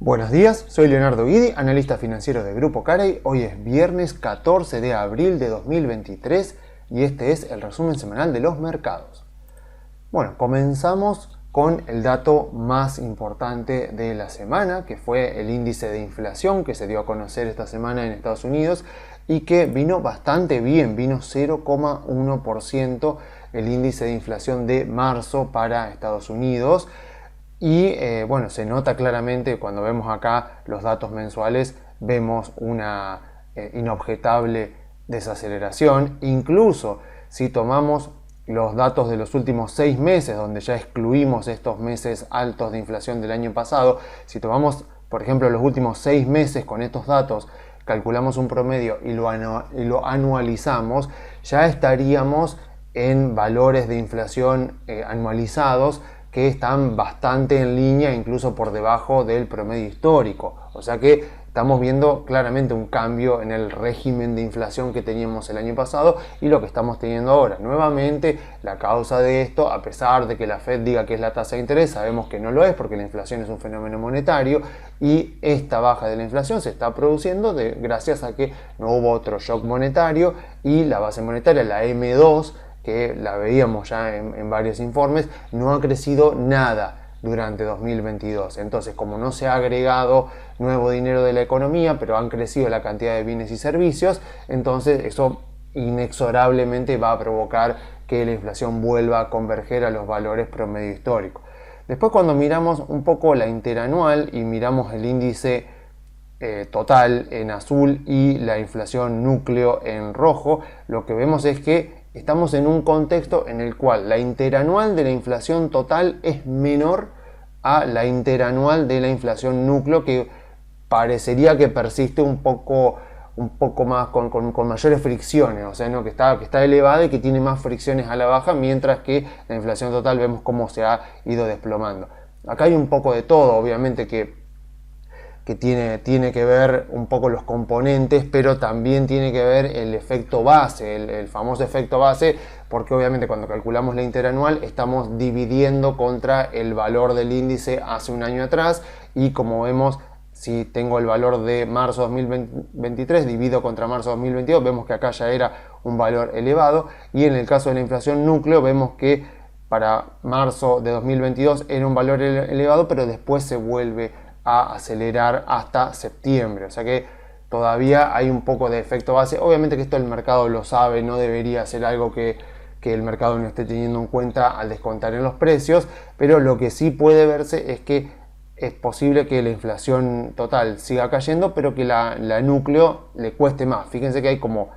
Buenos días, soy Leonardo Guidi, analista financiero de Grupo Carey. Hoy es viernes 14 de abril de 2023 y este es el resumen semanal de los mercados. Bueno, comenzamos con el dato más importante de la semana, que fue el índice de inflación que se dio a conocer esta semana en Estados Unidos y que vino bastante bien, vino 0,1% el índice de inflación de marzo para Estados Unidos. Y bueno, se nota claramente cuando vemos acá los datos mensuales, vemos una inobjetable desaceleración. Incluso si tomamos los datos de los últimos 6 meses, donde ya excluimos estos meses altos de inflación del año pasado, si tomamos, por ejemplo, los últimos 6 meses con estos datos, calculamos un promedio y lo anualizamos, ya estaríamos en valores de inflación anualizados que están bastante en línea, incluso por debajo del promedio histórico. O sea que estamos viendo claramente un cambio en el régimen de inflación que teníamos el año pasado y lo que estamos teniendo ahora. Nuevamente, la causa de esto, a pesar de que la Fed diga que es la tasa de interés, sabemos que no lo es porque la inflación es un fenómeno monetario y esta baja de la inflación se está produciendo gracias a que no hubo otro shock monetario y la base monetaria, la M2, que la veíamos ya en varios informes, no ha crecido nada durante 2022. Entonces, como no se ha agregado nuevo dinero de la economía, pero han crecido la cantidad de bienes y servicios, entonces eso inexorablemente va a provocar que la inflación vuelva a converger a los valores promedio históricos. Después, cuando miramos un poco la interanual y miramos el índice total en azul y la inflación núcleo en rojo, lo que vemos es que estamos en un contexto en el cual la interanual de la inflación total es menor a la interanual de la inflación núcleo, que parecería que persiste un poco más con mayores fricciones, o sea, ¿no? que está elevada y que tiene más fricciones a la baja, mientras que la inflación total vemos cómo se ha ido desplomando. Acá hay un poco de todo, obviamente que tiene que ver un poco los componentes, pero también tiene que ver el efecto base, el famoso efecto base, porque obviamente cuando calculamos la interanual estamos dividiendo contra el valor del índice hace un año atrás, y como vemos, si tengo el valor de marzo 2023 divido contra marzo 2022, vemos que acá ya era un valor elevado, y en el caso de la inflación núcleo vemos que para marzo de 2022 era un valor elevado, pero después se vuelve a acelerar hasta septiembre, o sea que todavía hay un poco de efecto base. Obviamente que esto el mercado lo sabe, no debería ser algo que el mercado no esté teniendo en cuenta al descontar en los precios, pero lo que sí puede verse es que es posible que la inflación total siga cayendo, pero que la núcleo le cueste más. Fíjense que hay como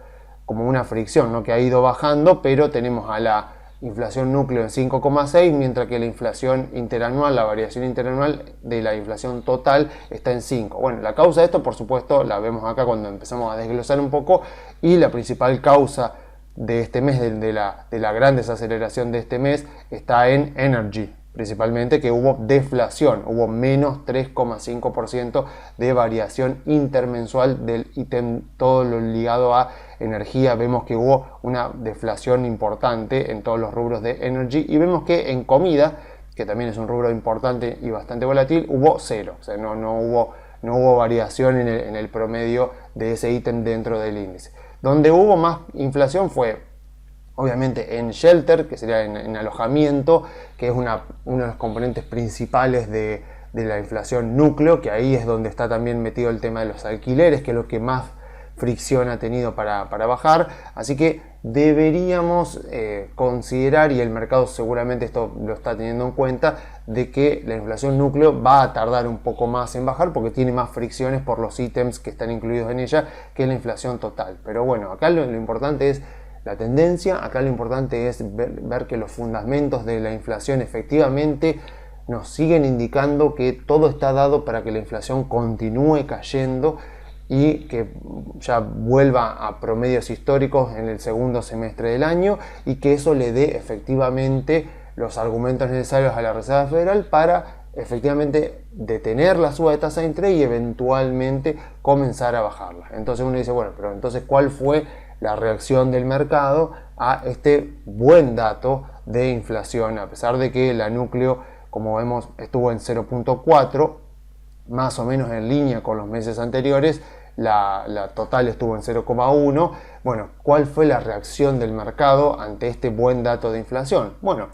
una fricción, ¿no? Que ha ido bajando, pero tenemos a la inflación núcleo en 5,6, mientras que la inflación interanual, la variación interanual de la inflación total está en 5. Bueno, la causa de esto, por supuesto, la vemos acá cuando empezamos a desglosar un poco, y la principal causa de este mes, de la gran desaceleración de este mes, está en energy, principalmente, que hubo deflación, hubo menos 3,5% de variación intermensual del ítem, todo lo ligado a energía. Vemos que hubo una deflación importante en todos los rubros de energy, y vemos que en comida, que también es un rubro importante y bastante volátil, hubo cero, o sea, no hubo variación en el promedio de ese ítem dentro del índice. Donde hubo más inflación fue obviamente en shelter, que sería en alojamiento, que es uno de los componentes principales de la inflación núcleo, que ahí es donde está también metido el tema de los alquileres, que es lo que más fricción ha tenido para bajar. Así que deberíamos considerar, y el mercado seguramente esto lo está teniendo en cuenta, de que la inflación núcleo va a tardar un poco más en bajar porque tiene más fricciones por los ítems que están incluidos en ella que la inflación total. Pero bueno, acá lo importante es la tendencia, acá lo importante es ver que los fundamentos de la inflación efectivamente nos siguen indicando que todo está dado para que la inflación continúe cayendo y que ya vuelva a promedios históricos en el segundo semestre del año, y que eso le dé efectivamente los argumentos necesarios a la Reserva Federal para efectivamente detener la suba de tasa de interés y eventualmente comenzar a bajarla. Entonces uno dice, bueno, pero entonces ¿cuál fue la reacción del mercado a este buen dato de inflación? A pesar de que la núcleo, como vemos, estuvo en 0,4, más o menos en línea con los meses anteriores, la total estuvo en 0,1. Bueno, ¿cuál fue la reacción del mercado ante este buen dato de inflación? Bueno,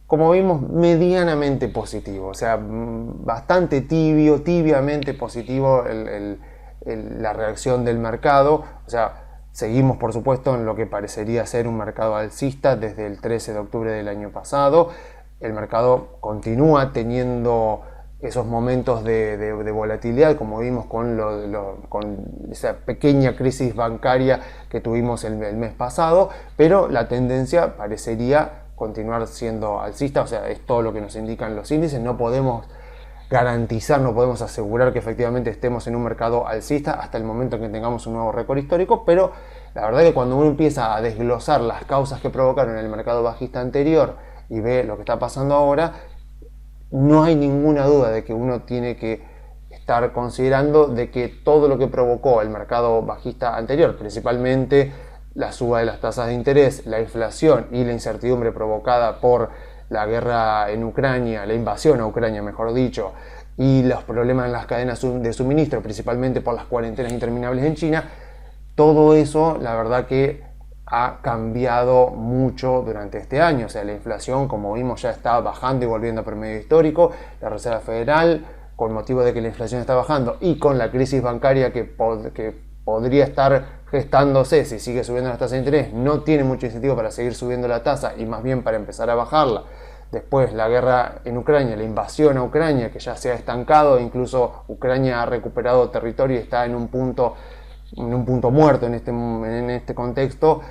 como vimos, medianamente positivo, o sea, bastante tibiamente positivo la reacción del mercado. O sea, seguimos por supuesto en lo que parecería ser un mercado alcista desde el 13 de octubre del año pasado. El mercado continúa teniendo esos momentos de volatilidad, como vimos con esa pequeña crisis bancaria que tuvimos el mes pasado, pero la tendencia parecería continuar siendo alcista. O sea, es todo lo que nos indican los índices. No podemos garantizar, no podemos asegurar que efectivamente estemos en un mercado alcista hasta el momento en que tengamos un nuevo récord histórico, pero la verdad es que cuando uno empieza a desglosar las causas que provocaron el mercado bajista anterior y ve lo que está pasando ahora, no hay ninguna duda de que uno tiene que estar considerando de que todo lo que provocó el mercado bajista anterior, principalmente la suba de las tasas de interés, la inflación y la incertidumbre provocada por la guerra en Ucrania, la invasión a Ucrania mejor dicho, y los problemas en las cadenas de suministro, principalmente por las cuarentenas interminables en China, todo eso la verdad que ha cambiado mucho durante este año. O sea, la inflación, como vimos, ya está bajando y volviendo a promedio histórico. La Reserva Federal, con motivo de que la inflación está bajando y con la crisis bancaria que podría estar gestándose si sigue subiendo las tasas de interés, no tiene mucho incentivo para seguir subiendo la tasa y más bien para empezar a bajarla. Después la guerra en Ucrania, la invasión a Ucrania, que ya se ha estancado, incluso Ucrania ha recuperado territorio y está en un punto muerto en este contexto,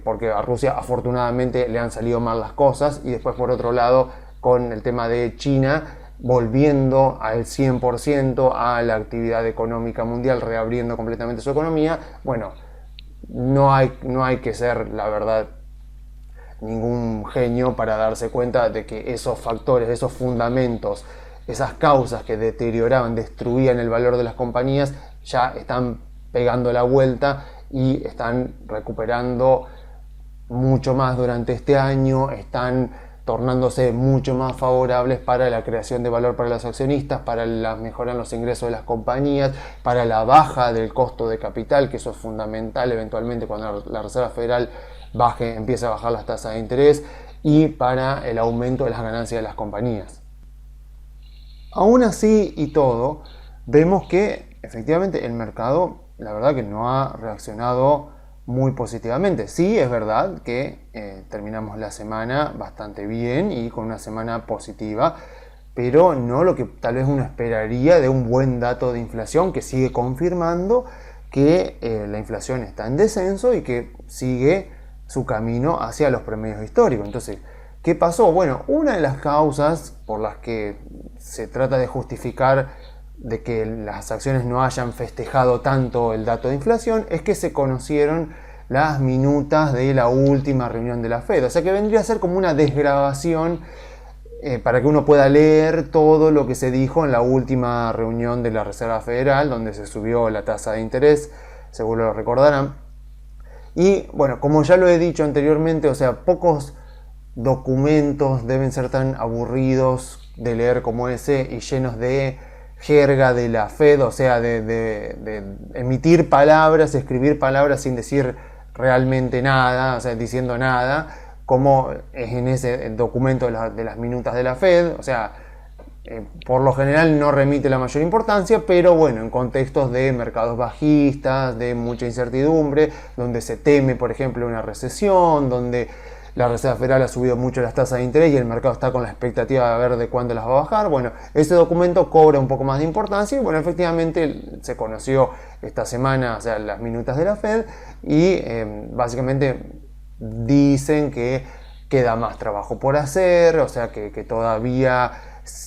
porque a Rusia afortunadamente le han salido mal las cosas. Y después, por otro lado, con el tema de China volviendo al 100% a la actividad económica mundial, reabriendo completamente su economía. Bueno, no hay que ser, la verdad, ningún genio para darse cuenta de que esos factores, esos fundamentos, esas causas que deterioraban, destruían el valor de las compañías, ya están pegando la vuelta y están recuperando mucho más durante este año, están tornándose mucho más favorables para la creación de valor para los accionistas, para la mejora en los ingresos de las compañías, para la baja del costo de capital, que eso es fundamental eventualmente cuando la Reserva Federal empiece a bajar las tasas de interés, y para el aumento de las ganancias de las compañías. Aún así y todo, vemos que efectivamente el mercado, la verdad que no ha reaccionado muy positivamente. Sí, es verdad que terminamos la semana bastante bien y con una semana positiva, pero no lo que tal vez uno esperaría de un buen dato de inflación que sigue confirmando que la inflación está en descenso y que sigue su camino hacia los promedios históricos. Entonces, ¿qué pasó? Bueno, una de las causas por las que se trata de justificar de que las acciones no hayan festejado tanto el dato de inflación es que se conocieron las minutas de la última reunión de la Fed. O sea que vendría a ser como una desgrabación para que uno pueda leer todo lo que se dijo en la última reunión de la Reserva Federal, donde se subió la tasa de interés, seguro lo recordarán. Y bueno, como ya lo he dicho anteriormente, o sea, pocos documentos deben ser tan aburridos de leer como ese y llenos de jerga de la Fed, o sea, de emitir palabras, escribir palabras sin decir realmente nada, o sea, diciendo nada, como es en ese documento de las minutas de la Fed. O sea, por lo general no remite la mayor importancia, pero bueno, en contextos de mercados bajistas, de mucha incertidumbre, donde se teme, por ejemplo, una recesión, donde la Reserva Federal ha subido mucho las tasas de interés y el mercado está con la expectativa de ver de cuándo las va a bajar. Bueno, ese documento cobra un poco más de importancia y bueno, efectivamente se conoció esta semana, o sea, las minutas de la Fed y básicamente dicen que queda más trabajo por hacer, o sea, que todavía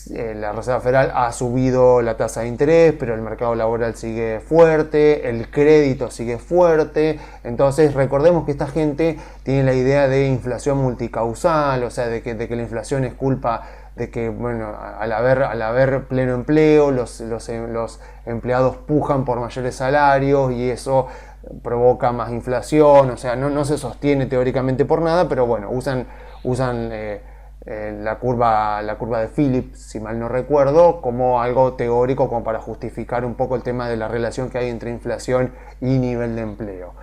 la Reserva Federal ha subido la tasa de interés, pero el mercado laboral sigue fuerte, el crédito sigue fuerte. Entonces recordemos que esta gente tiene la idea de inflación multicausal, o sea, de que la inflación es culpa de que, bueno, al haber pleno empleo, los empleados pujan por mayores salarios y eso provoca más inflación. O sea, no se sostiene teóricamente por nada, pero bueno, usan la curva de Phillips, si mal no recuerdo, como algo teórico, como para justificar un poco el tema de la relación que hay entre inflación y nivel de empleo.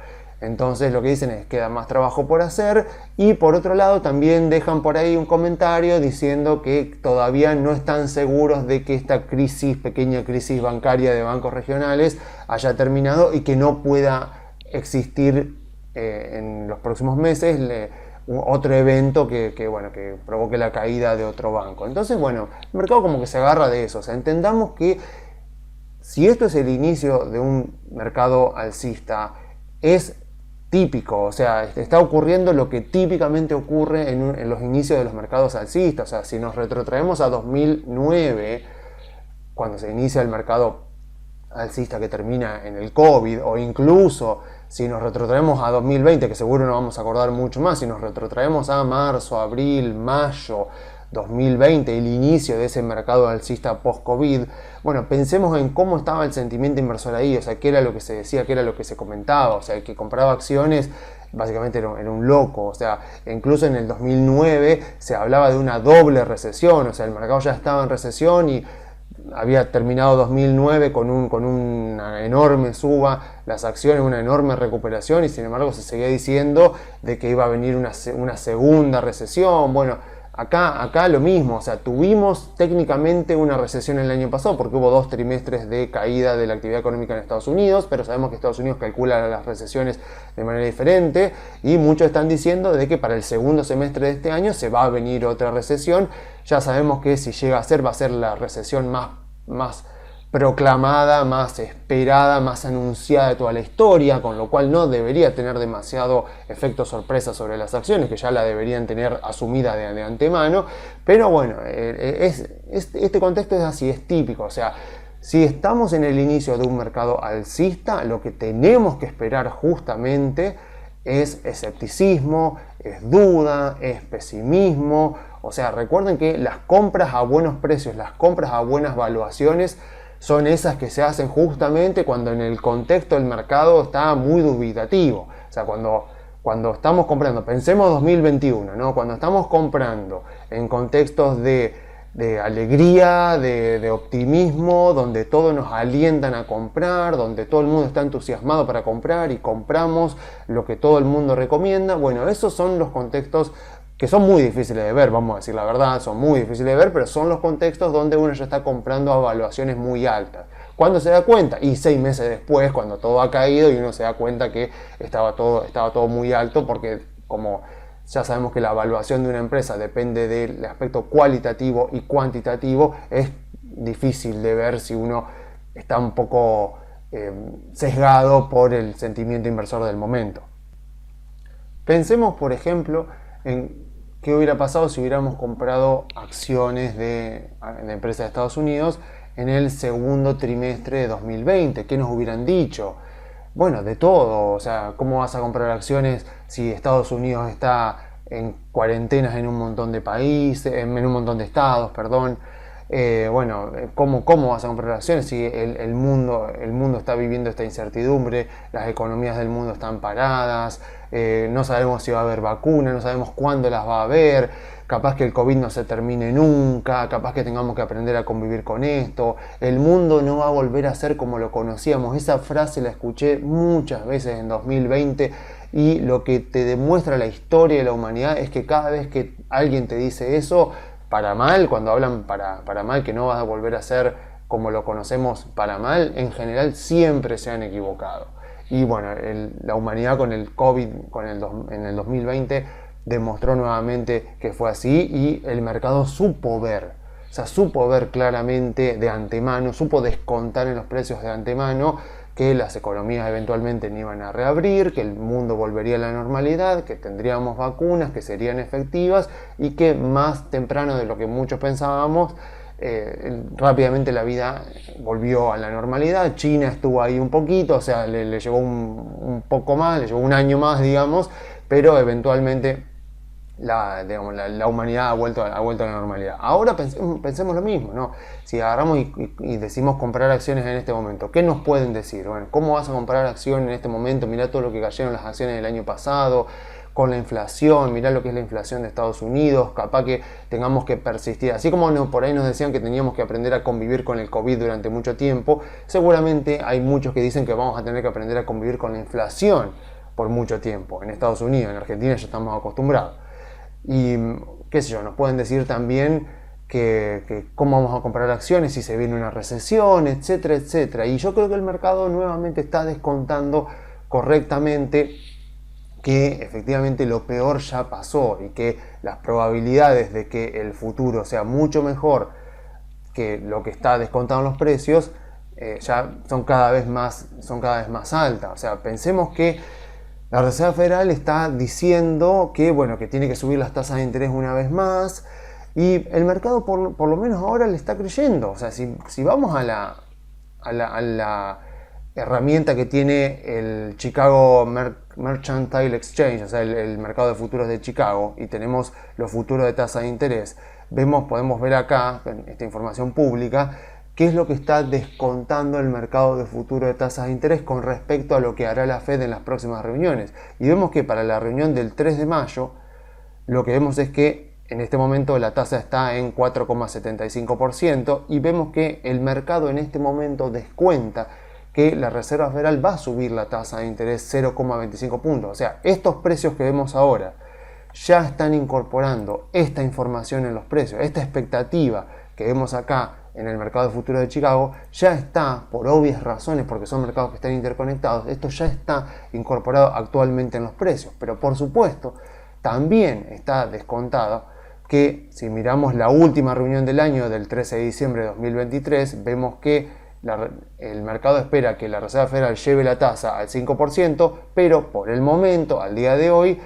Entonces lo que dicen es que queda más trabajo por hacer, y por otro lado también dejan por ahí un comentario diciendo que todavía no están seguros de que esta pequeña crisis bancaria de bancos regionales haya terminado y que no pueda existir en los próximos meses otro evento que provoque la caída de otro banco. Entonces, bueno, el mercado como que se agarra de eso. O sea, entendamos que si esto es el inicio de un mercado alcista, es típico, o sea, está ocurriendo lo que típicamente ocurre en los inicios de los mercados alcistas. O sea, si nos retrotraemos a 2009, cuando se inicia el mercado alcista que termina en el COVID, o incluso si nos retrotraemos a 2020, que seguro no vamos a acordar mucho más, si nos retrotraemos a marzo, abril, mayo 2020, el inicio de ese mercado alcista post-COVID, bueno, pensemos en cómo estaba el sentimiento inversor ahí, o sea, qué era lo que se decía, qué era lo que se comentaba, o sea, el que compraba acciones básicamente era un loco, o sea, incluso en el 2009 se hablaba de una doble recesión, o sea, el mercado ya estaba en recesión y había terminado 2009 con una enorme suba, las acciones, una enorme recuperación, y sin embargo se seguía diciendo de que iba a venir una segunda recesión. Bueno, acá lo mismo, o sea, tuvimos técnicamente una recesión el año pasado porque hubo 2 trimestres de caída de la actividad económica en Estados Unidos, pero sabemos que Estados Unidos calcula las recesiones de manera diferente, y muchos están diciendo de que para el segundo semestre de este año se va a venir otra recesión. Ya sabemos que si llega a ser, va a ser la recesión más proclamada, más esperada, más anunciada de toda la historia, con lo cual no debería tener demasiado efecto sorpresa sobre las acciones, que ya la deberían tener asumida de antemano. Pero bueno, este contexto es así, es típico. O sea, si estamos en el inicio de un mercado alcista, lo que tenemos que esperar justamente es escepticismo, es duda, es pesimismo. O sea, recuerden que las compras a buenos precios, las compras a buenas valuaciones, son esas que se hacen justamente cuando en el contexto del mercado está muy dubitativo. O sea, cuando estamos comprando, pensemos 2021, ¿no? Cuando estamos comprando en contextos de alegría, de optimismo, donde todos nos alientan a comprar, donde todo el mundo está entusiasmado para comprar y compramos lo que todo el mundo recomienda. Bueno, esos son los contextos que son muy difíciles de ver, vamos a decir la verdad, son muy difíciles de ver, pero son los contextos donde uno ya está comprando a valuaciones muy altas. ¿Cuándo se da cuenta? Y 6 meses después, cuando todo ha caído y uno se da cuenta que estaba todo muy alto, porque como ya sabemos que la evaluación de una empresa depende del aspecto cualitativo y cuantitativo, es difícil de ver si uno está un poco sesgado por el sentimiento inversor del momento. Pensemos, por ejemplo, en qué hubiera pasado si hubiéramos comprado acciones de empresas de Estados Unidos en el segundo trimestre de 2020. ¿Qué nos hubieran dicho? Bueno, de todo. O sea, ¿cómo vas a comprar acciones si Estados Unidos está en cuarentenas en un montón de países, en un montón de estados, perdón? ¿Cómo vas a comprar acciones si el mundo está viviendo esta incertidumbre, las economías del mundo están paradas, no sabemos si va a haber vacuna, no sabemos cuándo las va a haber, capaz que el COVID no se termine nunca, capaz que tengamos que aprender a convivir con esto, el mundo no va a volver a ser como lo conocíamos? Esa frase la escuché muchas veces en 2020, y lo que te demuestra la historia de la humanidad es que cada vez que alguien te dice eso, para mal, cuando hablan para mal, que no va a volver a ser como lo conocemos para mal, en general siempre se han equivocado. Y bueno, la humanidad con el COVID en el 2020 demostró nuevamente que fue así, y el mercado supo ver claramente de antemano, supo descontar en los precios de antemano que las economías eventualmente no iban a reabrir, que el mundo volvería a la normalidad, que tendríamos vacunas, que serían efectivas, y que más temprano de lo que muchos pensábamos, rápidamente la vida volvió a la normalidad. China estuvo ahí un poquito, o sea, le llevó un poco más, le llevó un año más, digamos, pero eventualmente la humanidad ha vuelto a la normalidad. Ahora pensemos lo mismo, ¿no? Si agarramos y decimos comprar acciones en este momento, ¿qué nos pueden decir? Bueno, ¿cómo vas a comprar acciones en este momento? Mirá todo lo que cayeron las acciones del año pasado. con la inflación, mirá lo que es la inflación de Estados Unidos, capaz que tengamos que persistir, así como por ahí nos decían que teníamos que aprender a convivir con el COVID durante mucho tiempo, seguramente hay muchos que dicen que vamos a tener que aprender a convivir con la inflación por mucho tiempo, en Estados Unidos, en Argentina ya estamos acostumbrados. Y qué sé yo, nos pueden decir también que cómo vamos a comprar acciones si se viene una recesión, etcétera, etcétera. Y yo creo que el mercado nuevamente está descontando correctamente que efectivamente lo peor ya pasó y que las probabilidades de que el futuro sea mucho mejor que lo que está descontado en los precios ya son cada vez más altas. O sea, pensemos que la Reserva Federal está diciendo que, bueno, que tiene que subir las tasas de interés una vez más y el mercado por lo menos ahora le está creyendo. O sea, si vamos a la herramienta que tiene el Chicago Mercantile Exchange, o sea, el mercado de futuros de Chicago, y tenemos los futuros de tasa de interés, podemos ver acá, en esta información pública, qué es lo que está descontando el mercado de futuro de tasas de interés con respecto a lo que hará la Fed en las próximas reuniones. Y vemos que para la reunión del 3 de mayo, lo que vemos es que en este momento la tasa está en 4,75% y vemos que el mercado en este momento descuenta que la Reserva Federal va a subir la tasa de interés 0,25 puntos. O sea, estos precios que vemos ahora ya están incorporando esta información en los precios, esta expectativa que vemos acá en el mercado de futuros de Chicago ya está, por obvias razones, porque son mercados que están interconectados, esto ya está incorporado actualmente en los precios. Pero por supuesto, también está descontado que si miramos la última reunión del año del 13 de diciembre de 2023, vemos que el mercado espera que la Reserva Federal lleve la tasa al 5%, pero por el momento, al día de hoy,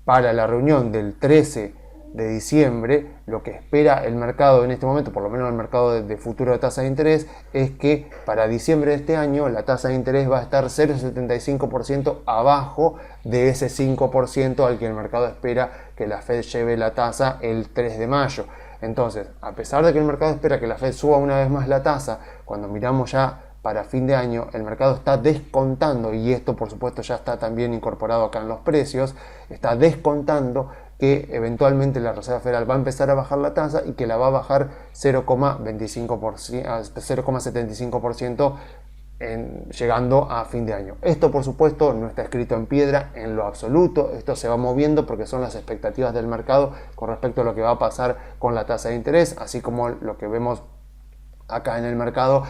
para la reunión del 13 de diciembre, lo que espera el mercado en este momento, por lo menos el mercado de futuro de tasa de interés, es que para diciembre de este año la tasa de interés va a estar 0,75% abajo de ese 5% al que el mercado espera que la Fed lleve la tasa el 3 de mayo. Entonces, a pesar de que el mercado espera que la Fed suba una vez más la tasa, cuando miramos ya para fin de año, el mercado está descontando, y esto por supuesto ya está también incorporado acá en los precios, está descontando que eventualmente la Reserva Federal va a empezar a bajar la tasa y que la va a bajar 0,75% llegando a fin de año. Esto por supuesto no está escrito en piedra en lo absoluto, esto se va moviendo porque son las expectativas del mercado con respecto a lo que va a pasar con la tasa de interés, así como lo que vemos acá en el mercado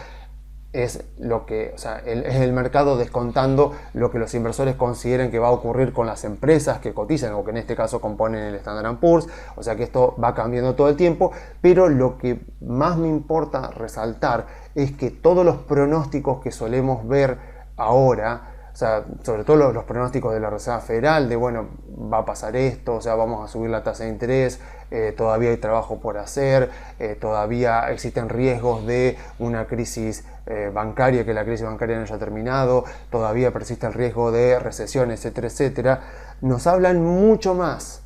es el mercado descontando lo que los inversores consideren que va a ocurrir con las empresas que cotizan o que en este caso componen el Standard & Poor's. O sea que esto va cambiando todo el tiempo, pero lo que más me importa resaltar es que todos los pronósticos que solemos ver ahora, o sea, sobre todo los pronósticos de la Reserva Federal, de bueno, va a pasar esto, o sea, vamos a subir la tasa de interés, todavía hay trabajo por hacer, todavía existen riesgos de una crisis bancaria, que la crisis bancaria no haya terminado, todavía persiste el riesgo de recesión, etcétera, etcétera, nos hablan mucho más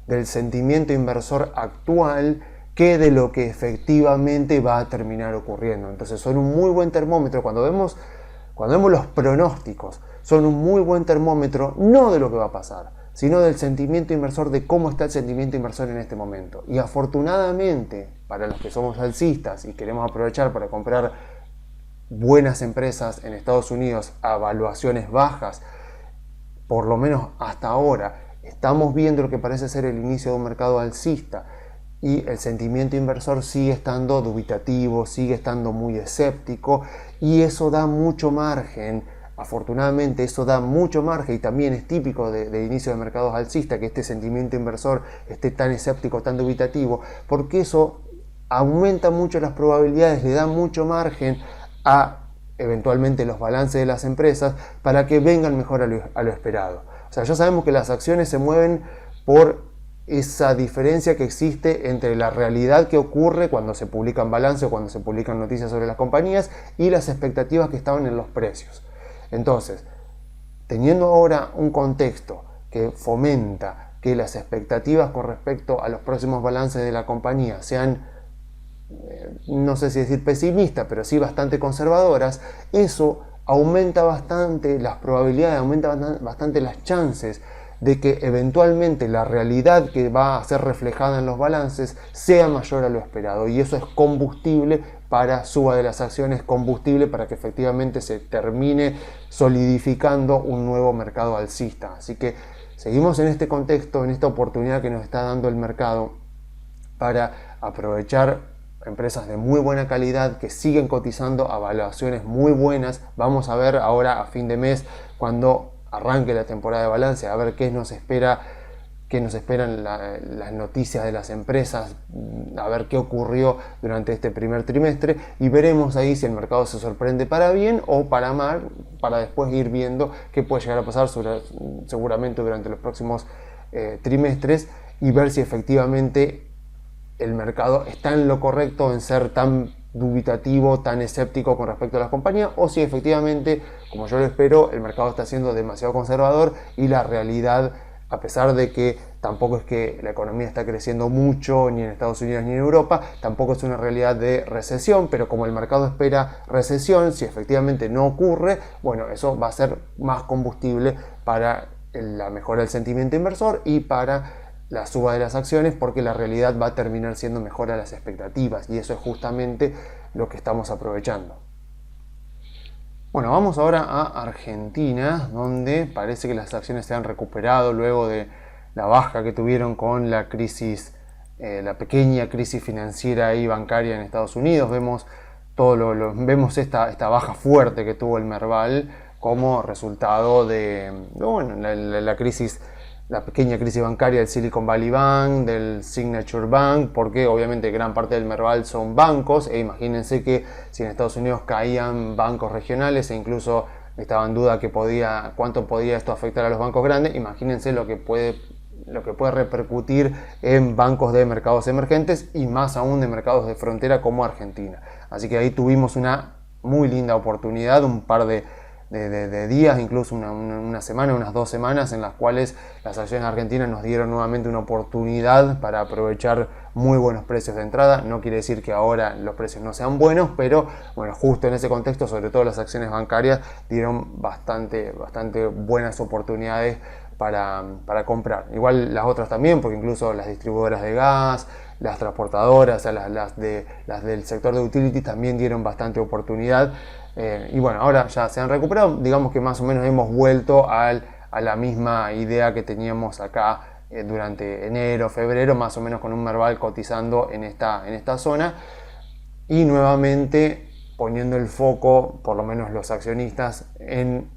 del sentimiento inversor actual que de lo que efectivamente va a terminar ocurriendo. Entonces son un muy buen termómetro cuando vemos los pronósticos, son un muy buen termómetro no de lo que va a pasar, sino del sentimiento inversor, de cómo está el sentimiento inversor en este momento. Y afortunadamente, para los que somos alcistas y queremos aprovechar para comprar buenas empresas en Estados Unidos a valuaciones bajas, por lo menos hasta ahora, estamos viendo lo que parece ser el inicio de un mercado alcista. Y el sentimiento inversor sigue estando dubitativo, sigue estando muy escéptico, y eso da mucho margen, afortunadamente eso da mucho margen, y también es típico de inicio de mercados alcistas que este sentimiento inversor esté tan escéptico, tan dubitativo, porque eso aumenta mucho las probabilidades, le da mucho margen a eventualmente los balances de las empresas para que vengan mejor a lo esperado. O sea, ya sabemos que las acciones se mueven por esa diferencia que existe entre la realidad que ocurre cuando se publican balances o cuando se publican noticias sobre las compañías y las expectativas que estaban en los precios. Entonces, teniendo ahora un contexto que fomenta que las expectativas con respecto a los próximos balances de la compañía sean, no sé si decir pesimistas, pero sí bastante conservadoras, eso aumenta bastante las probabilidades, aumenta bastante las chances de que eventualmente la realidad que va a ser reflejada en los balances sea mayor a lo esperado, y eso es combustible para suba de las acciones, combustible para que efectivamente se termine solidificando un nuevo mercado alcista. Así que seguimos en este contexto, en esta oportunidad que nos está dando el mercado para aprovechar empresas de muy buena calidad que siguen cotizando a valuaciones muy buenas. Vamos a ver ahora a fin de mes, cuando arranque la temporada de balance, a ver qué nos esperan las noticias de las empresas, a ver qué ocurrió durante este primer trimestre, y veremos ahí si el mercado se sorprende para bien o para mal, para después ir viendo qué puede llegar a pasar seguramente durante los próximos trimestres, y ver si efectivamente el mercado está en lo correcto en ser tan dubitativo, tan escéptico con respecto a las compañías, o si efectivamente, como yo lo espero, el mercado está siendo demasiado conservador y la realidad, a pesar de que tampoco es que la economía está creciendo mucho ni en Estados Unidos ni en Europa, tampoco es una realidad de recesión, pero como el mercado espera recesión, si efectivamente no ocurre, bueno, eso va a ser más combustible para la mejora del sentimiento inversor y para la suba de las acciones, porque la realidad va a terminar siendo mejor a las expectativas, y eso es justamente lo que estamos aprovechando. Bueno, vamos ahora a Argentina, donde parece que las acciones se han recuperado luego de la baja que tuvieron con la crisis, la pequeña crisis financiera y bancaria en Estados Unidos. Vemos vemos esta baja fuerte que tuvo el Merval como resultado de la crisis, la pequeña crisis bancaria del Silicon Valley Bank, del Signature Bank, porque obviamente gran parte del Merval son bancos, e imagínense que si en Estados Unidos caían bancos regionales e incluso estaba en duda cuánto podía esto afectar a los bancos grandes, imagínense lo que puede repercutir en bancos de mercados emergentes y más aún de mercados de frontera como Argentina. Así que ahí tuvimos una muy linda oportunidad, un par de días, incluso una semana, unas 2 semanas, en las cuales las acciones argentinas nos dieron nuevamente una oportunidad para aprovechar muy buenos precios de entrada. No quiere decir que ahora los precios no sean buenos, pero bueno, justo en ese contexto, sobre todo las acciones bancarias dieron bastante buenas oportunidades para comprar. Igual las otras también, porque incluso las distribuidoras de gas, las transportadoras, las del sector de utilities también dieron bastante oportunidad. Y bueno, ahora ya se han recuperado, digamos que más o menos hemos vuelto a la misma idea que teníamos acá durante enero, febrero, más o menos con un Merval cotizando en esta zona, y nuevamente poniendo el foco, por lo menos los accionistas, en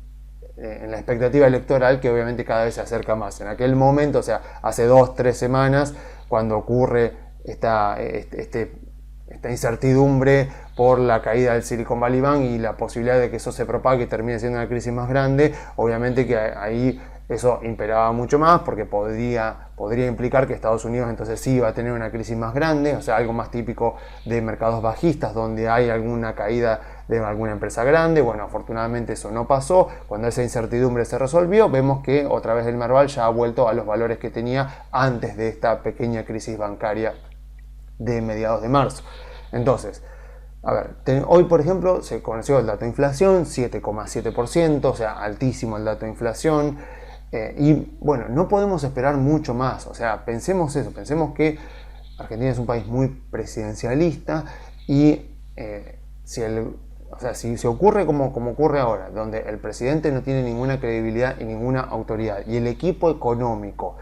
la expectativa electoral, que obviamente cada vez se acerca más. En aquel momento, o sea, hace 2-3 semanas, cuando ocurre esta incertidumbre por la caída del Silicon Valley Bank y la posibilidad de que eso se propague y termine siendo una crisis más grande, obviamente que ahí eso imperaba mucho más, porque podría implicar que Estados Unidos entonces sí va a tener una crisis más grande, o sea, algo más típico de mercados bajistas, donde hay alguna caída de alguna empresa grande. Bueno, afortunadamente eso no pasó. Cuando esa incertidumbre se resolvió, vemos que otra vez el Merval ya ha vuelto a los valores que tenía antes de esta pequeña crisis bancaria de mediados de marzo. Entonces, a ver, hoy por ejemplo se conoció el dato de inflación, 7,7%, o sea, altísimo el dato de inflación. Y bueno, no podemos esperar mucho más. O sea, pensemos que Argentina es un país muy presidencialista, y si se ocurre como ocurre ahora, donde el presidente no tiene ninguna credibilidad y ninguna autoridad, y el equipo económico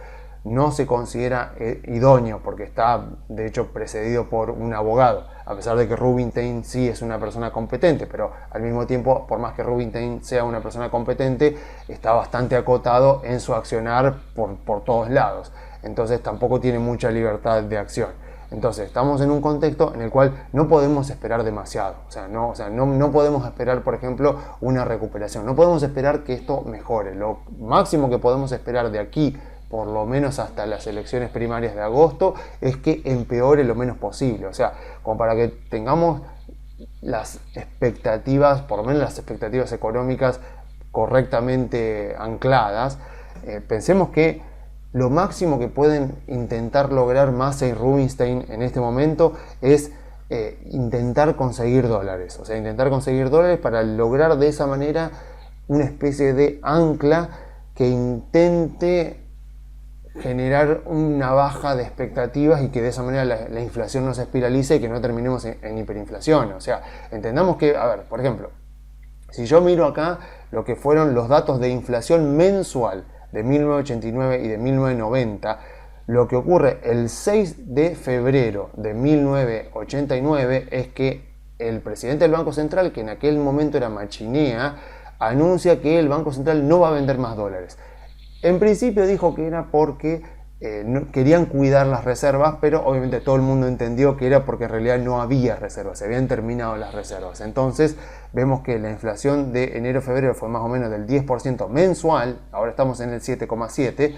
no se considera idóneo, porque está de hecho precedido por un abogado, a pesar de que Rubinstein sí es una persona competente, pero al mismo tiempo, por más que Rubinstein sea una persona competente, está bastante acotado en su accionar por todos lados, entonces tampoco tiene mucha libertad de acción. Entonces estamos en un contexto en el cual no podemos esperar demasiado, no podemos esperar, por ejemplo, una recuperación, no podemos esperar que esto mejore. Lo máximo que podemos esperar de aquí, por lo menos hasta las elecciones primarias de agosto, es que empeore lo menos posible. O sea, como para que tengamos las expectativas, por lo menos las expectativas económicas correctamente ancladas, pensemos que lo máximo que pueden intentar lograr Massa y Rubinstein en este momento es intentar conseguir dólares. O sea, intentar conseguir dólares para lograr de esa manera una especie de ancla que intente generar una baja de expectativas y que de esa manera la inflación no se espiralice y que no terminemos en hiperinflación. O sea, entendamos que, a ver, por ejemplo, si yo miro acá lo que fueron los datos de inflación mensual de 1989 y de 1990, lo que ocurre el 6 de febrero de 1989 es que el presidente del Banco Central, que en aquel momento era Machinea, anuncia que el Banco Central no va a vender más dólares. En principio dijo que era porque querían cuidar las reservas, pero obviamente todo el mundo entendió que era porque en realidad no había reservas, se habían terminado las reservas. Entonces vemos que la inflación de enero a febrero fue más o menos del 10% mensual, ahora estamos en el 7,7%.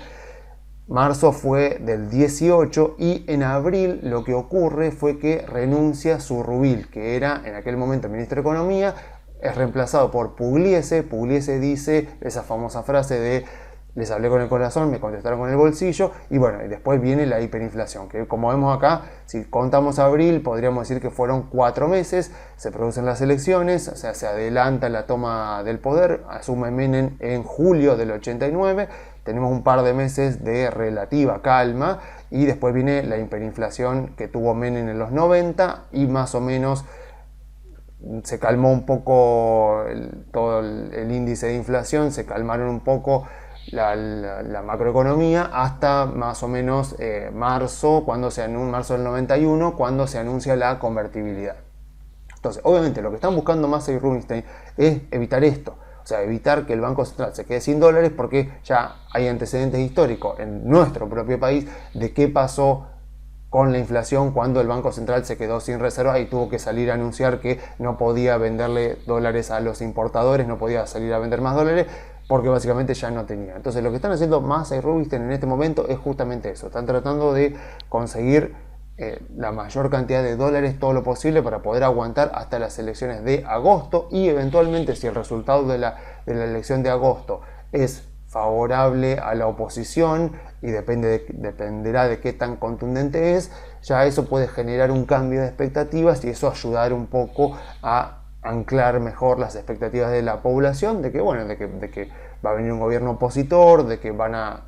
Marzo fue del 18% y en abril lo que ocurre fue que renuncia Zurrubil, que era en aquel momento ministro de Economía, es reemplazado por Pugliese. Pugliese dice esa famosa frase de les hablé con el corazón, me contestaron con el bolsillo, y bueno, y después viene la hiperinflación, que como vemos acá, si contamos abril, podríamos decir que fueron 4 meses, se producen las elecciones, o sea, se adelanta la toma del poder, asume Menem en julio del 89, tenemos un par de meses de relativa calma, y después viene la hiperinflación que tuvo Menem en los 90, y más o menos se calmó un poco todo el índice de inflación, se calmaron un poco la macroeconomía hasta más o menos marzo del 91, cuando se anuncia la convertibilidad. Entonces, obviamente, lo que están buscando Massa y Rubinstein es evitar esto. O sea, evitar que el Banco Central se quede sin dólares, porque ya hay antecedentes históricos en nuestro propio país de qué pasó con la inflación cuando el Banco Central se quedó sin reservas y tuvo que salir a anunciar que no podía venderle dólares a los importadores, no podía salir a vender más dólares, porque básicamente ya no tenía. Entonces lo que están haciendo Massa y Rubinstein en este momento es justamente eso. Están tratando de conseguir la mayor cantidad de dólares, todo lo posible, para poder aguantar hasta las elecciones de agosto, y eventualmente, si el resultado de la elección de agosto es favorable a la oposición y dependerá de qué tan contundente es, ya eso puede generar un cambio de expectativas y eso ayudar un poco a anclar mejor las expectativas de la población de que, bueno, de que va a venir un gobierno opositor, de que van a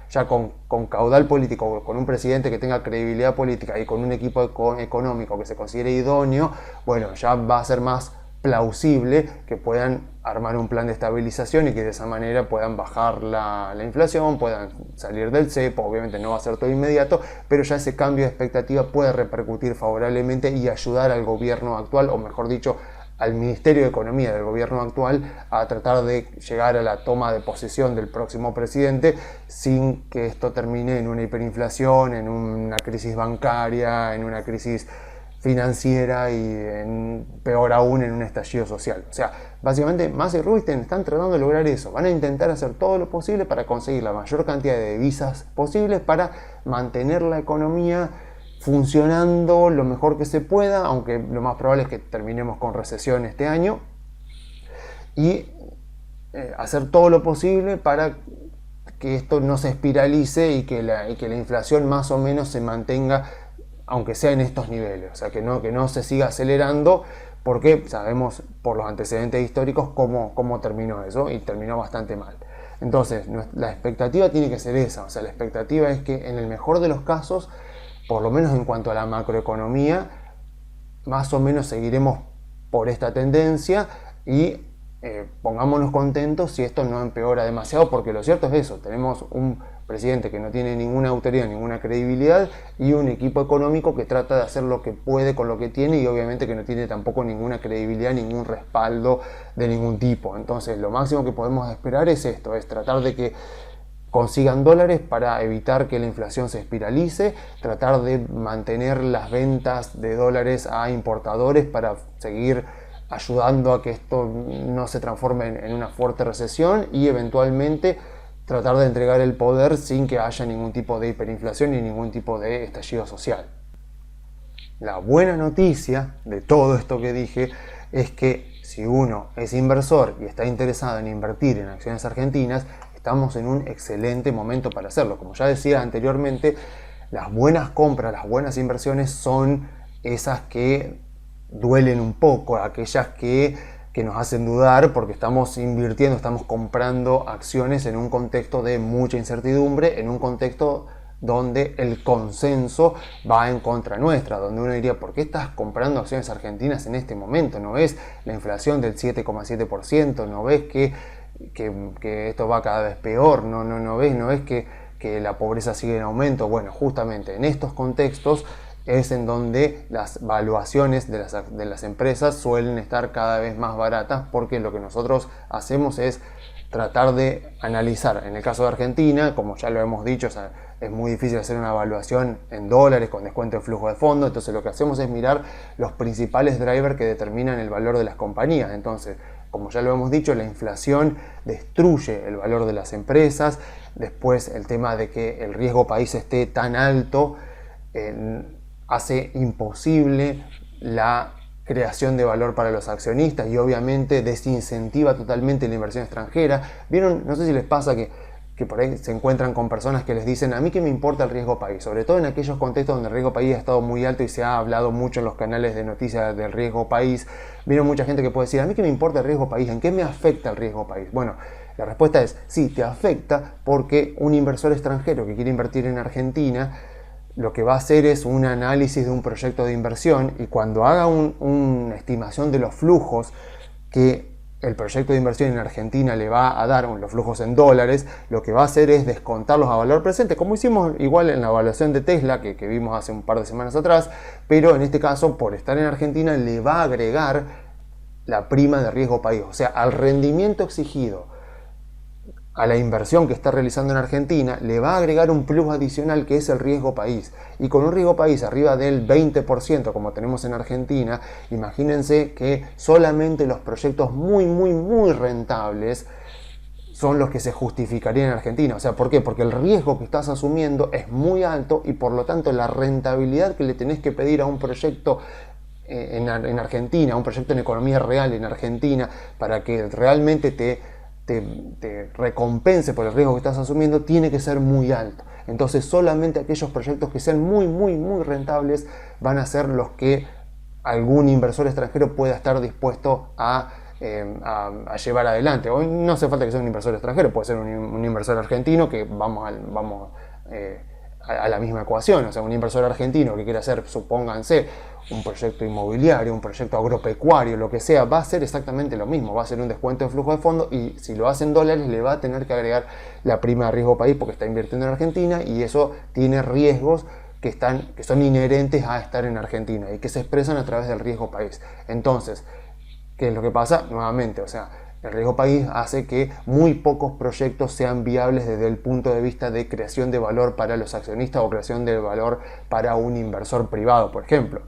ya con caudal político, con un presidente que tenga credibilidad política y con un equipo económico que se considere idóneo, bueno, ya va a ser más plausible que puedan armar un plan de estabilización y que de esa manera puedan bajar la inflación, puedan salir del cepo. Obviamente no va a ser todo inmediato, pero ya ese cambio de expectativa puede repercutir favorablemente y ayudar al gobierno actual, o mejor dicho, al Ministerio de Economía del gobierno actual, a tratar de llegar a la toma de posesión del próximo presidente sin que esto termine en una hiperinflación, en una crisis bancaria, en una crisis financiera y peor aún en un estallido social. O sea, básicamente Massa y Rubinstein están tratando de lograr eso. Van a intentar hacer todo lo posible para conseguir la mayor cantidad de divisas posibles para mantener la economía funcionando lo mejor que se pueda, aunque lo más probable es que terminemos con recesión este año, y hacer todo lo posible para que esto no se espiralice y que la inflación más o menos se mantenga, aunque sea en estos niveles, o sea, que no se siga acelerando, porque sabemos por los antecedentes históricos cómo terminó eso, y terminó bastante mal. Entonces, la expectativa tiene que ser esa, o sea, la expectativa es que en el mejor de los casos, por lo menos en cuanto a la macroeconomía, más o menos seguiremos por esta tendencia y pongámonos contentos si esto no empeora demasiado, porque lo cierto es eso, tenemos un presidente que no tiene ninguna autoridad, ninguna credibilidad, y un equipo económico que trata de hacer lo que puede con lo que tiene, y obviamente que no tiene tampoco ninguna credibilidad, ningún respaldo de ningún tipo. Entonces lo máximo que podemos esperar es esto, es tratar de que consigan dólares para evitar que la inflación se espiralice, tratar de mantener las ventas de dólares a importadores para seguir ayudando a que esto no se transforme en una fuerte recesión, y eventualmente tratar de entregar el poder sin que haya ningún tipo de hiperinflación ni ningún tipo de estallido social. La buena noticia de todo esto que dije es que si uno es inversor y está interesado en invertir en acciones argentinas, estamos en un excelente momento para hacerlo. Como ya decía anteriormente, las buenas compras, las buenas inversiones son esas que duelen un poco, aquellas que que nos hacen dudar porque estamos invirtiendo, estamos comprando acciones en un contexto de mucha incertidumbre, en un contexto donde el consenso va en contra nuestra, donde uno diría, ¿por qué estás comprando acciones argentinas en este momento? ¿No ves la inflación del 7,7%? ¿No ves que esto va cada vez peor? ¿No ves que la pobreza sigue en aumento? Bueno, justamente en estos contextos es en donde las valuaciones de las empresas suelen estar cada vez más baratas, porque lo que nosotros hacemos es tratar de analizar. En el caso de Argentina, como ya lo hemos dicho, o sea, es muy difícil hacer una evaluación en dólares con descuento de flujo de fondo, entonces lo que hacemos es mirar los principales drivers que determinan el valor de las compañías. Entonces, como ya lo hemos dicho, la inflación destruye el valor de las empresas. Después, el tema de que el riesgo país esté tan alto hace imposible la creación de valor para los accionistas y obviamente desincentiva totalmente la inversión extranjera. ¿Vieron? No sé si les pasa que por ahí se encuentran con personas que les dicen, a mí que me importa el riesgo país, sobre todo en aquellos contextos donde el riesgo país ha estado muy alto y se ha hablado mucho en los canales de noticias del riesgo país. Vieron mucha gente que puede decir, a mí que me importa el riesgo país, ¿en qué me afecta el riesgo país? Bueno, la respuesta es, sí, te afecta porque un inversor extranjero que quiere invertir en Argentina lo que va a hacer es un análisis de un proyecto de inversión, y cuando haga una estimación de los flujos que el proyecto de inversión en Argentina le va a dar, los flujos en dólares, lo que va a hacer es descontarlos a valor presente, como hicimos igual en la evaluación de Tesla que vimos hace un par de semanas atrás, pero en este caso, por estar en Argentina, le va a agregar la prima de riesgo país, o sea, al rendimiento exigido a la inversión que está realizando en Argentina, le va a agregar un plus adicional que es el riesgo país. Y con un riesgo país arriba del 20%, como tenemos en Argentina, imagínense que solamente los proyectos muy rentables son los que se justificarían en Argentina. O sea, ¿por qué? Porque el riesgo que estás asumiendo es muy alto y por lo tanto la rentabilidad que le tenés que pedir a un proyecto en Argentina, un proyecto en economía real en Argentina, para que realmente te recompense por el riesgo que estás asumiendo, tiene que ser muy alto. Entonces solamente aquellos proyectos que sean muy rentables van a ser los que algún inversor extranjero pueda estar dispuesto a llevar adelante. Hoy no hace falta que sea un inversor extranjero, puede ser un inversor argentino, que vamos a la misma ecuación. O sea, un inversor argentino que quiera hacer, supónganse, un proyecto inmobiliario, un proyecto agropecuario, lo que sea, va a ser exactamente lo mismo, va a ser un descuento de flujo de fondo, y si lo hace en dólares le va a tener que agregar la prima de riesgo país porque está invirtiendo en Argentina, y eso tiene riesgos que son inherentes a estar en Argentina y que se expresan a través del riesgo país. Entonces, ¿qué es lo que pasa? Nuevamente, o sea, el riesgo país hace que muy pocos proyectos sean viables desde el punto de vista de creación de valor para los accionistas o creación de valor para un inversor privado, por ejemplo.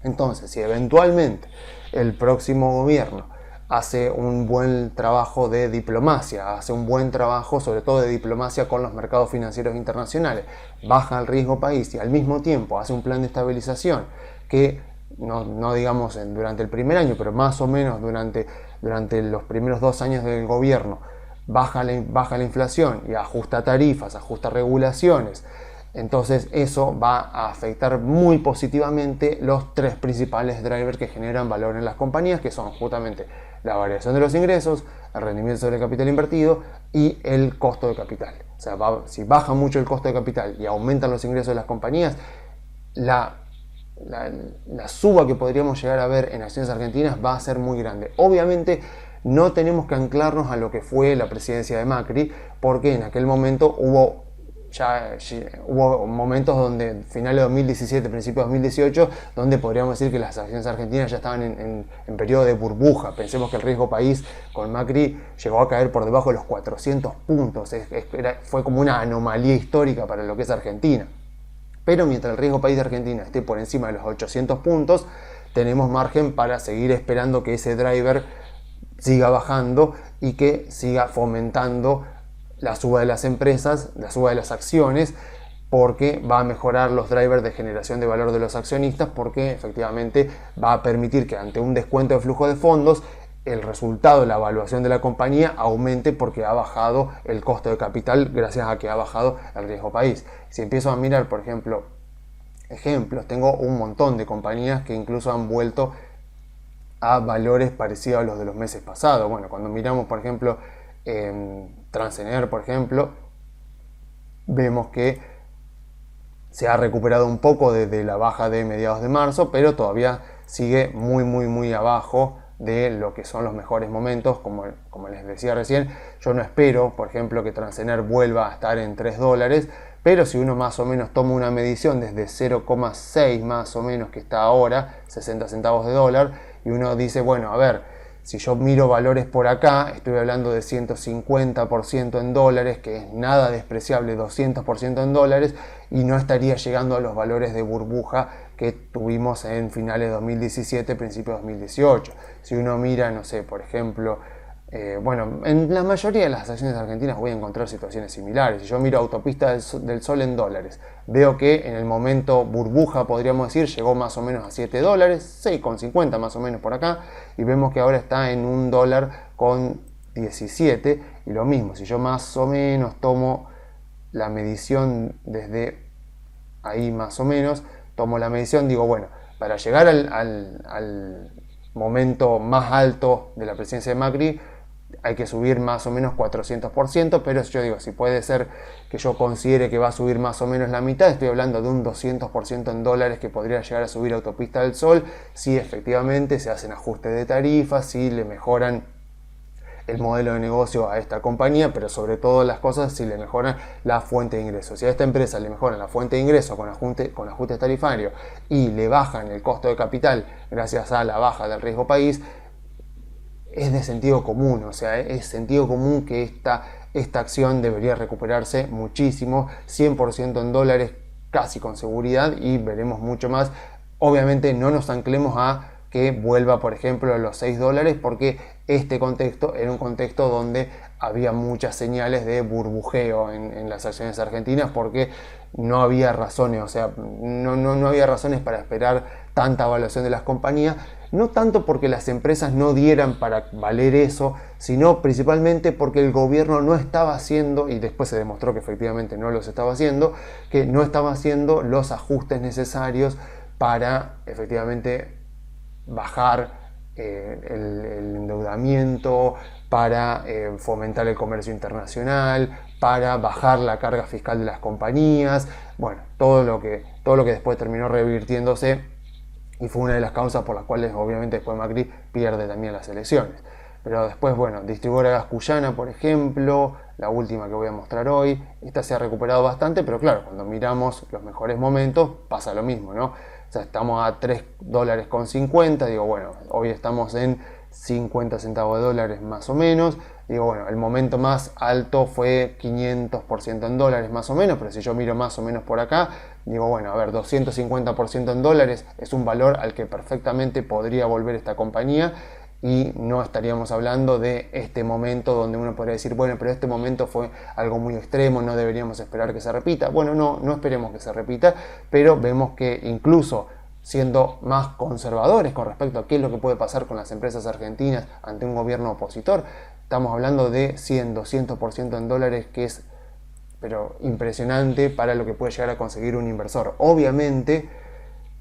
Entonces, si eventualmente el próximo gobierno hace un buen trabajo de diplomacia, hace un buen trabajo sobre todo de diplomacia con los mercados financieros internacionales, baja el riesgo país y al mismo tiempo hace un plan de estabilización que no digamos durante el primer año, pero más o menos durante los primeros 2 años del gobierno, baja la inflación y ajusta tarifas, ajusta regulaciones, entonces eso va a afectar muy positivamente los 3 principales drivers que generan valor en las compañías, que son justamente la variación de los ingresos, el rendimiento sobre el capital invertido y el costo de capital. O sea, si baja mucho el costo de capital y aumentan los ingresos de las compañías, la suba que podríamos llegar a ver en acciones argentinas va a ser muy grande. Obviamente no tenemos que anclarnos a lo que fue la presidencia de Macri, porque en aquel momento hubo momentos donde, finales de 2017, principios de 2018, donde podríamos decir que las acciones argentinas ya estaban en periodo de burbuja. Pensemos que el riesgo país con Macri llegó a caer por debajo de los 400 puntos. Fue como una anomalía histórica para lo que es Argentina. Pero mientras el riesgo país de Argentina esté por encima de los 800 puntos, tenemos margen para seguir esperando que ese driver siga bajando y que siga fomentando la suba de las empresas, la suba de las acciones, porque va a mejorar los drivers de generación de valor de los accionistas, porque efectivamente va a permitir que ante un descuento de flujo de fondos el resultado, la evaluación de la compañía aumente porque ha bajado el costo de capital gracias a que ha bajado el riesgo país. Si empiezo a mirar, por ejemplo, ejemplos, tengo un montón de compañías que incluso han vuelto a valores parecidos a los de los meses pasados. Bueno, cuando miramos, por ejemplo, Transener, por ejemplo, vemos que se ha recuperado un poco desde la baja de mediados de marzo, pero todavía sigue muy abajo de lo que son los mejores momentos. Como les decía recién, yo no espero, por ejemplo, que Transener vuelva a estar en $3, pero si uno más o menos toma una medición desde 0,6 más o menos que está ahora, 60 centavos de dólar, y uno dice, bueno, a ver, si yo miro valores por acá, estoy hablando de 150% en dólares, que es nada despreciable, 200% en dólares, y no estaría llegando a los valores de burbuja que tuvimos en finales de 2017, principios de 2018. Si uno mira, no sé, por ejemplo, bueno, en la mayoría de las acciones argentinas voy a encontrar situaciones similares. Si yo miro Autopista del Sol en dólares, veo que en el momento burbuja, podríamos decir, llegó más o menos a $7, 6,50 más o menos por acá, y vemos que ahora está en $1,17, y lo mismo, si yo más o menos tomo la medición desde ahí más o menos, tomo la medición, digo, bueno, para llegar al momento más alto de la presidencia de Macri, hay que subir más o menos 400%, pero yo digo, si puede ser que yo considere que va a subir más o menos la mitad, estoy hablando de un 200% en dólares que podría llegar a subir Autopista del Sol, si efectivamente se hacen ajustes de tarifas, si le mejoran el modelo de negocio a esta compañía, pero sobre todo las cosas si le mejoran la fuente de ingresos. Si a esta empresa le mejoran la fuente de ingresos con ajustes tarifarios y le bajan el costo de capital gracias a la baja del riesgo país, es de sentido común, o sea, es sentido común que esta acción debería recuperarse muchísimo, 100% en dólares casi con seguridad, y veremos mucho más. Obviamente no nos anclemos a que vuelva, por ejemplo, a los $6, porque este contexto era un contexto donde había muchas señales de burbujeo en las acciones argentinas, porque no había razones, o sea, no había razones para esperar tanta evaluación de las compañías, no tanto porque las empresas no dieran para valer eso, sino principalmente porque el gobierno no estaba haciendo, y después se demostró que efectivamente no los estaba haciendo, que no estaba haciendo los ajustes necesarios para efectivamente bajar el endeudamiento, para fomentar el comercio internacional, para bajar la carga fiscal de las compañías, bueno, todo lo que después terminó revirtiéndose, y fue una de las causas por las cuales obviamente después Macri pierde también las elecciones. Pero después, bueno, Distribuidora Gas Cuyana, por ejemplo, la última que voy a mostrar hoy, esta se ha recuperado bastante, pero claro, cuando miramos los mejores momentos pasa lo mismo, ¿no? O sea, estamos a $3,50, digo, bueno, hoy estamos en 50 centavos de dólares más o menos, digo, bueno, el momento más alto fue 500% en dólares más o menos, pero si yo miro más o menos por acá, digo, bueno, a ver, 250% en dólares es un valor al que perfectamente podría volver esta compañía, y no estaríamos hablando de este momento donde uno podría decir, bueno, pero este momento fue algo muy extremo, no deberíamos esperar que se repita. Bueno, no esperemos que se repita, pero vemos que incluso siendo más conservadores con respecto a qué es lo que puede pasar con las empresas argentinas ante un gobierno opositor, estamos hablando de 100, 200% en dólares, que es pero impresionante para lo que puede llegar a conseguir un inversor. Obviamente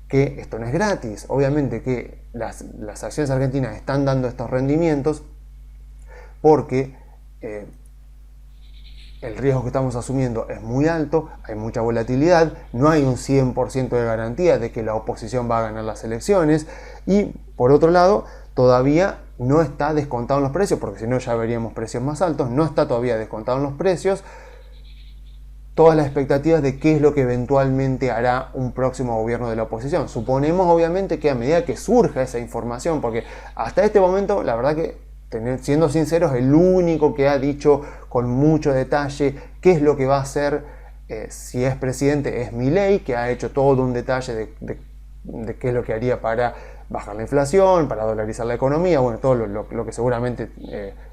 que esto no es gratis, obviamente que las acciones argentinas están dando estos rendimientos porque el riesgo que estamos asumiendo es muy alto, hay mucha volatilidad, no hay un 100% de garantía de que la oposición va a ganar las elecciones, y por otro lado todavía no está descontado en los precios, porque si no ya veríamos precios más altos, no está todavía descontado en los precios todas las expectativas de qué es lo que eventualmente hará un próximo gobierno de la oposición. Suponemos obviamente que a medida que surja esa información, porque hasta este momento la verdad que, siendo sinceros, el único que ha dicho con mucho detalle qué es lo que va a hacer si es presidente es Milei, que ha hecho todo un detalle de qué es lo que haría para bajar la inflación, para dolarizar la economía, bueno, todo lo que seguramente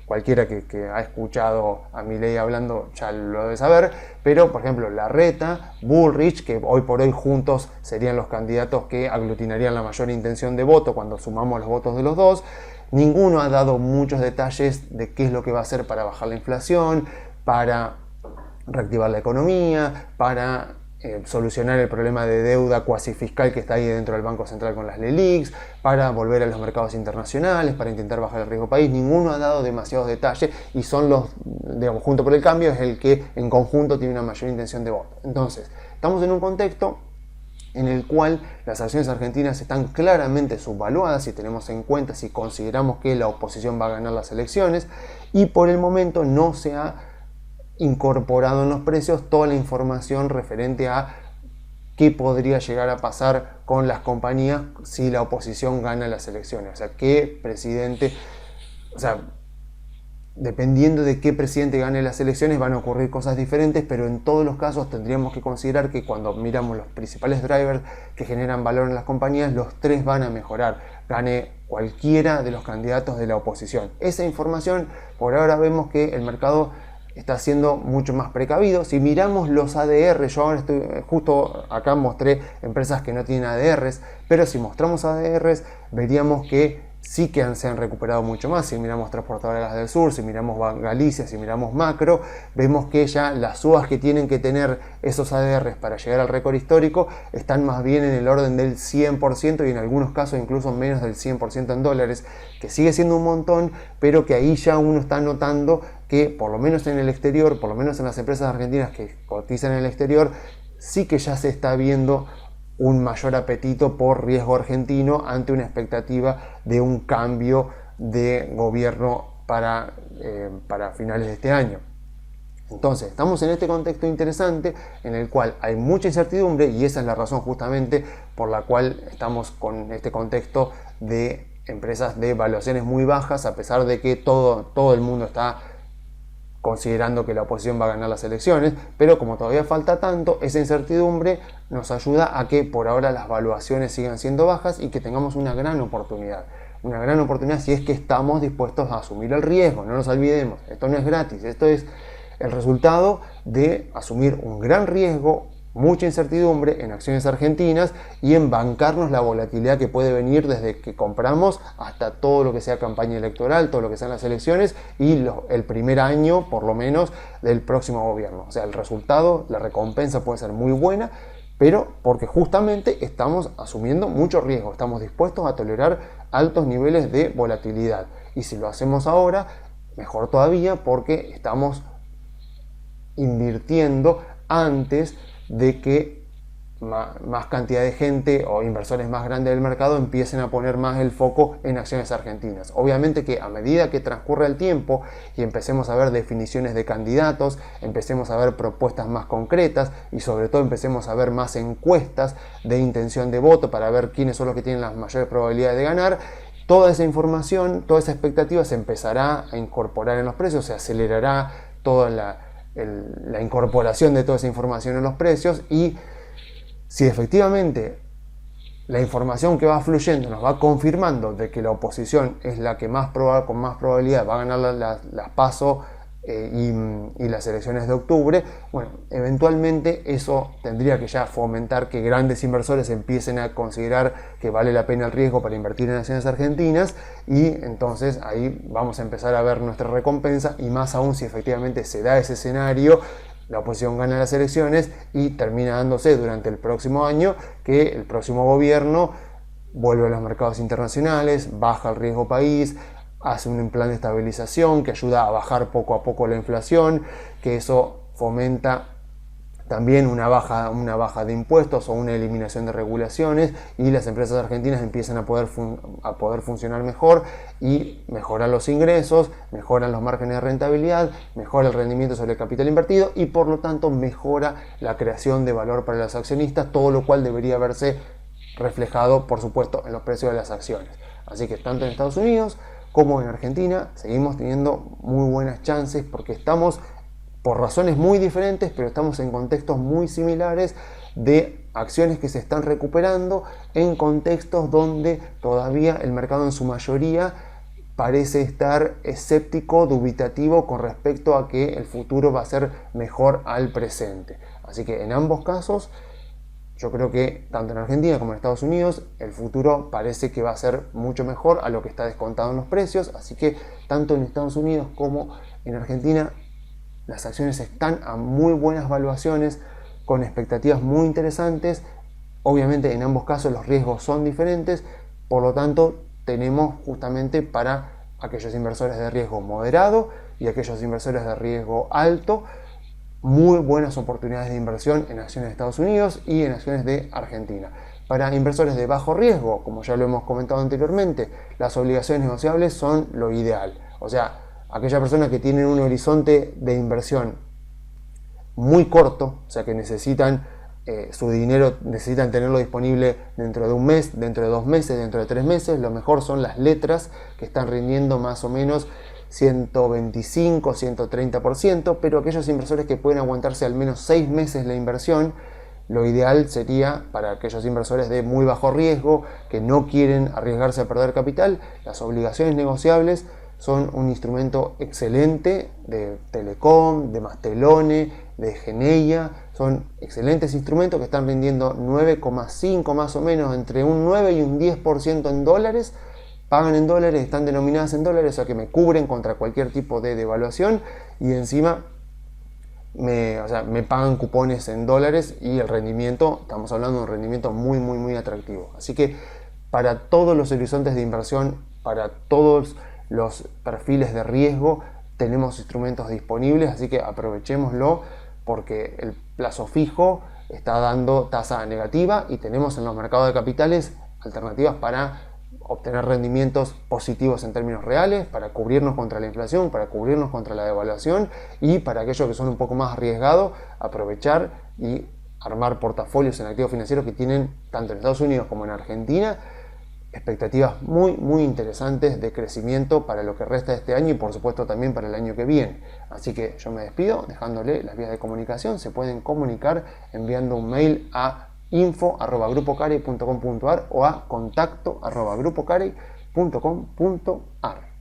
cualquiera que ha escuchado a Milei hablando ya lo debe saber, pero por ejemplo Larreta, Bullrich, que hoy por hoy juntos serían los candidatos que aglutinarían la mayor intención de voto cuando sumamos los votos de los dos, ninguno ha dado muchos detalles de qué es lo que va a hacer para bajar la inflación, para reactivar la economía, para solucionar el problema de deuda cuasi fiscal que está ahí dentro del Banco Central con las LELIQs, para volver a los mercados internacionales, para intentar bajar el riesgo país. Ninguno ha dado demasiados detalles y son los, digamos, Juntos por el Cambio es el que en conjunto tiene una mayor intención de voto. Entonces, estamos en un contexto en el cual las acciones argentinas están claramente subvaluadas si tenemos en cuenta, si consideramos que la oposición va a ganar las elecciones, y por el momento no se ha incorporado en los precios toda la información referente a qué podría llegar a pasar con las compañías si la oposición gana las elecciones. O sea, qué presidente, o sea, dependiendo de qué presidente gane las elecciones van a ocurrir cosas diferentes, pero en todos los casos tendríamos que considerar que cuando miramos los principales drivers que generan valor en las compañías, los tres van a mejorar, gane cualquiera de los candidatos de la oposición. Esa información, por ahora vemos que el mercado está siendo mucho más precavido. Si miramos los ADR, yo ahora justo acá mostré empresas que no tienen ADRs, pero si mostramos ADRs veríamos que sí que se han recuperado mucho más. Si miramos Transportadoras del Sur, si miramos Galicia, si miramos Macro, vemos que ya las subas que tienen que tener esos ADRs para llegar al récord histórico están más bien en el orden del 100% y en algunos casos incluso menos del 100% en dólares, que sigue siendo un montón, pero que ahí ya uno está notando que por lo menos en el exterior, por lo menos en las empresas argentinas que cotizan en el exterior, sí que ya se está viendo un mayor apetito por riesgo argentino ante una expectativa de un cambio de gobierno para finales de este año. Entonces, estamos en este contexto interesante en el cual hay mucha incertidumbre y esa es la razón justamente por la cual estamos con este contexto de empresas de valuaciones muy bajas, a pesar de que todo el mundo está considerando que la oposición va a ganar las elecciones, pero como todavía falta tanto, esa incertidumbre nos ayuda a que por ahora las valuaciones sigan siendo bajas y que tengamos una gran oportunidad si es que estamos dispuestos a asumir el riesgo. No nos olvidemos, esto no es gratis, esto es el resultado de asumir un gran riesgo, mucha incertidumbre en acciones argentinas y en bancarnos la volatilidad que puede venir desde que compramos hasta todo lo que sea campaña electoral, todo lo que sean las elecciones y el primer año por lo menos del próximo gobierno. O sea, el resultado, la recompensa puede ser muy buena, pero porque justamente estamos asumiendo mucho riesgo, estamos dispuestos a tolerar altos niveles de volatilidad. Y si lo hacemos ahora, mejor todavía porque estamos invirtiendo antes de que más cantidad de gente o inversores más grandes del mercado empiecen a poner más el foco en acciones argentinas. Obviamente que a medida que transcurra el tiempo y empecemos a ver definiciones de candidatos, empecemos a ver propuestas más concretas y sobre todo empecemos a ver más encuestas de intención de voto para ver quiénes son los que tienen las mayores probabilidades de ganar, toda esa información, toda esa expectativa se empezará a incorporar en los precios, se acelerará toda la incorporación de toda esa información en los precios y si efectivamente la información que va fluyendo nos va confirmando de que la oposición es la que con más probabilidad va a ganar las PASO y las elecciones de octubre, bueno, eventualmente eso tendría que ya fomentar que grandes inversores empiecen a considerar que vale la pena el riesgo para invertir en acciones argentinas y entonces ahí vamos a empezar a ver nuestra recompensa y más aún si efectivamente se da ese escenario, la oposición gana las elecciones y termina dándose durante el próximo año que el próximo gobierno vuelve a los mercados internacionales, baja el riesgo país, hace un plan de estabilización que ayuda a bajar poco a poco la inflación, que eso fomenta también una baja de impuestos o una eliminación de regulaciones y las empresas argentinas empiezan a poder funcionar mejor y mejoran los ingresos, mejoran los márgenes de rentabilidad, mejora el rendimiento sobre el capital invertido y por lo tanto mejora la creación de valor para los accionistas, todo lo cual debería verse reflejado por supuesto en los precios de las acciones. Así que tanto en Estados Unidos como en Argentina seguimos teniendo muy buenas chances porque estamos por razones muy diferentes, pero estamos en contextos muy similares de acciones que se están recuperando en contextos donde todavía el mercado en su mayoría parece estar escéptico, dubitativo con respecto a que el futuro va a ser mejor al presente. Así que en ambos casos yo creo que tanto en Argentina como en Estados Unidos el futuro parece que va a ser mucho mejor a lo que está descontado en los precios, así que tanto en Estados Unidos como en Argentina las acciones están a muy buenas valuaciones, con expectativas muy interesantes. Obviamente en ambos casos los riesgos son diferentes, por lo tanto tenemos justamente para aquellos inversores de riesgo moderado y aquellos inversores de riesgo alto muy buenas oportunidades de inversión en acciones de Estados Unidos y en acciones de Argentina. Para inversores de bajo riesgo, como ya lo hemos comentado anteriormente, las obligaciones negociables son lo ideal. O sea, aquellas personas que tienen un horizonte de inversión muy corto, o sea que necesitan su dinero, necesitan tenerlo disponible dentro de un mes, dentro de 2 meses, dentro de 3 meses, lo mejor son las letras que están rindiendo más o menos 125, 130%, pero aquellos inversores que pueden aguantarse al menos 6 meses la inversión, lo ideal sería para aquellos inversores de muy bajo riesgo, que no quieren arriesgarse a perder capital, las obligaciones negociables son un instrumento excelente de Telecom, de Mastelone, de Geneia. Son excelentes instrumentos que están rindiendo 9,5 más o menos, entre un 9 y un 10% en dólares. Pagan en dólares, están denominadas en dólares, o sea que me cubren contra cualquier tipo de devaluación y encima me pagan cupones en dólares y el rendimiento, estamos hablando de un rendimiento muy atractivo. Así que para todos los horizontes de inversión, para todos los perfiles de riesgo, tenemos instrumentos disponibles, así que aprovechémoslo porque el plazo fijo está dando tasa negativa y tenemos en los mercados de capitales alternativas para obtener rendimientos positivos en términos reales, para cubrirnos contra la inflación, para cubrirnos contra la devaluación y para aquellos que son un poco más arriesgados, aprovechar y armar portafolios en activos financieros que tienen tanto en Estados Unidos como en Argentina expectativas muy interesantes de crecimiento para lo que resta de este año y por supuesto también para el año que viene. Así que yo me despido dejándole las vías de comunicación. Se pueden comunicar enviando un mail a info@grupocarey.com.ar o a contacto@grupocarey.com.ar.